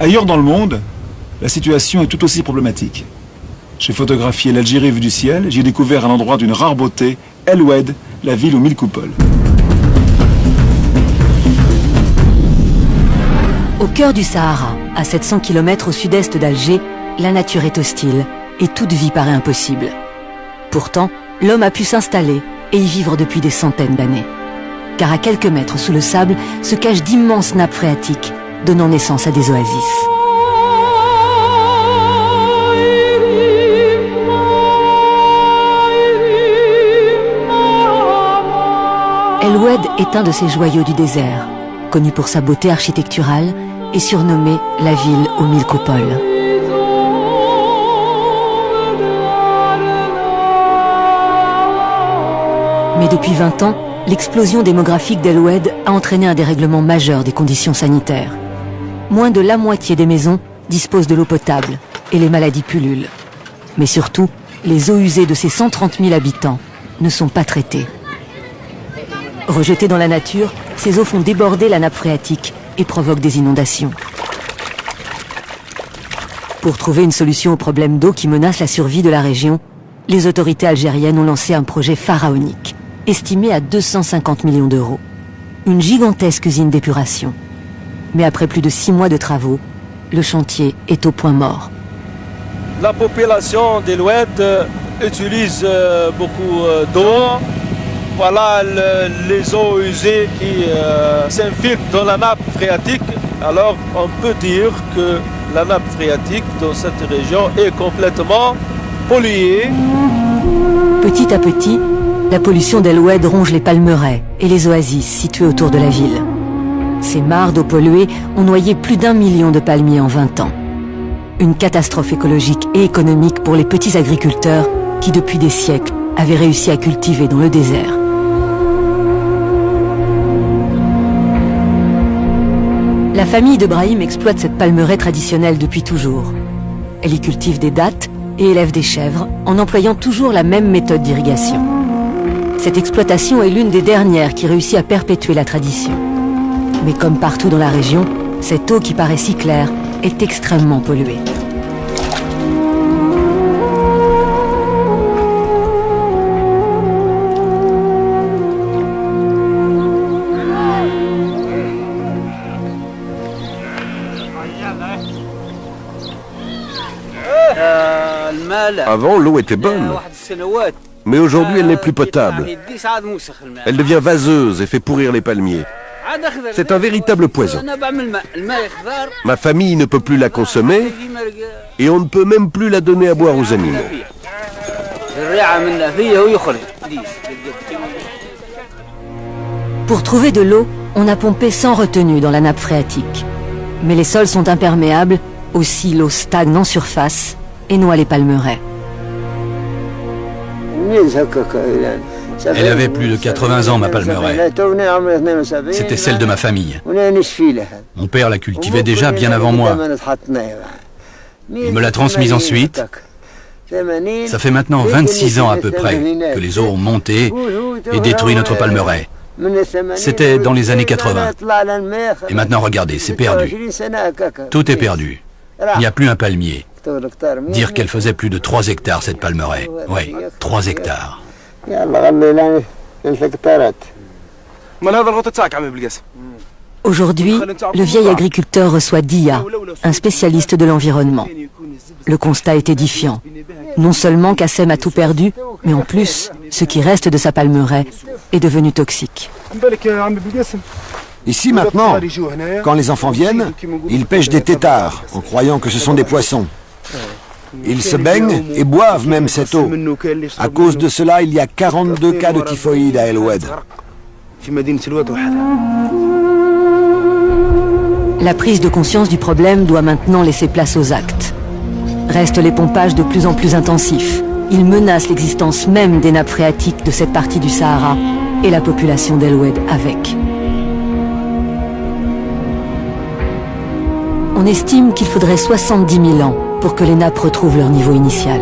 Ailleurs dans le monde, la situation est tout aussi problématique. J'ai photographié l'Algérie vue du ciel, j'ai découvert un endroit d'une rare beauté, El Oued, la ville aux 1000 coupoles. Au cœur du Sahara, à 700 km au sud-est d'Alger, la nature est hostile et toute vie paraît impossible. Pourtant, l'homme a pu s'installer et y vivre depuis des centaines d'années. Car à quelques mètres sous le sable se cachent d'immenses nappes phréatiques, donnant naissance à des oasis. El Oued est un de ces joyaux du désert, connu pour sa beauté architecturale et surnommé la ville aux 1000 coupoles. Mais depuis 20 ans, l'explosion démographique d'El Oued a entraîné un dérèglement majeur des conditions sanitaires. Moins de la moitié des maisons disposent de l'eau potable et les maladies pullulent. Mais surtout, les eaux usées de ces 130 000 habitants ne sont pas traitées. Rejetées dans la nature, ces eaux font déborder la nappe phréatique et provoquent des inondations. Pour trouver une solution au problème d'eau qui menace la survie de la région, les autorités algériennes ont lancé un projet pharaonique, estimé à 250 millions d'euros. Une gigantesque usine d'épuration. Mais après plus de 6 mois de travaux, le chantier est au point mort. La population d'El Oued utilise beaucoup d'eau. Voilà les eaux usées qui s'infiltrent dans la nappe phréatique. Alors on peut dire que la nappe phréatique dans cette région est complètement polluée. Petit à petit, la pollution d'El Oued ronge les palmeraies et les oasis situées autour de la ville. Ces mares d'eau polluée ont noyé plus d'1 million de palmiers en 20 ans. Une catastrophe écologique et économique pour les petits agriculteurs qui, depuis des siècles, avaient réussi à cultiver dans le désert. La famille de Brahim exploite cette palmeraie traditionnelle depuis toujours. Elle y cultive des dattes et élève des chèvres en employant toujours la même méthode d'irrigation. Cette exploitation est l'une des dernières qui réussit à perpétuer la tradition. Mais comme partout dans la région, cette eau qui paraît si claire est extrêmement polluée. Avant, l'eau était bonne, mais aujourd'hui, elle n'est plus potable. Elle devient vaseuse et fait pourrir les palmiers. C'est un véritable poison. Ma famille ne peut plus la consommer et on ne peut même plus la donner à boire aux animaux. Pour trouver de l'eau, on a pompé sans retenue dans la nappe phréatique. Mais les sols sont imperméables, aussi l'eau stagne en surface et noie les palmeraies. Elle avait plus de 80 ans, ma palmeraie. C'était celle de ma famille. Mon père la cultivait déjà bien avant moi. Il me l'a transmise ensuite. Ça fait maintenant 26 ans à peu près que les eaux ont monté et détruit notre palmeraie. C'était dans les années 80. Et maintenant, regardez, c'est perdu. Tout est perdu. Il n'y a plus un palmier. Dire qu'elle faisait plus de 3 hectares, cette palmeraie. Oui, 3 hectares. Aujourd'hui, le vieil agriculteur reçoit Dia, un spécialiste de l'environnement. Le constat est édifiant. Non seulement Kassem a tout perdu, mais en plus, ce qui reste de sa palmeraie est devenu toxique. Ici maintenant, quand les enfants viennent, ils pêchent des têtards en croyant que ce sont des poissons. Ils se baignent et boivent même cette eau. À cause de cela, il y a 42 cas de typhoïde à El Oued. La prise de conscience du problème doit maintenant laisser place aux actes. Restent les pompages de plus en plus intensifs. Ils menacent l'existence même des nappes phréatiques de cette partie du Sahara et la population d'El Oued avec. On estime qu'il faudrait 70 000 ans pour que les nappes retrouvent leur niveau initial.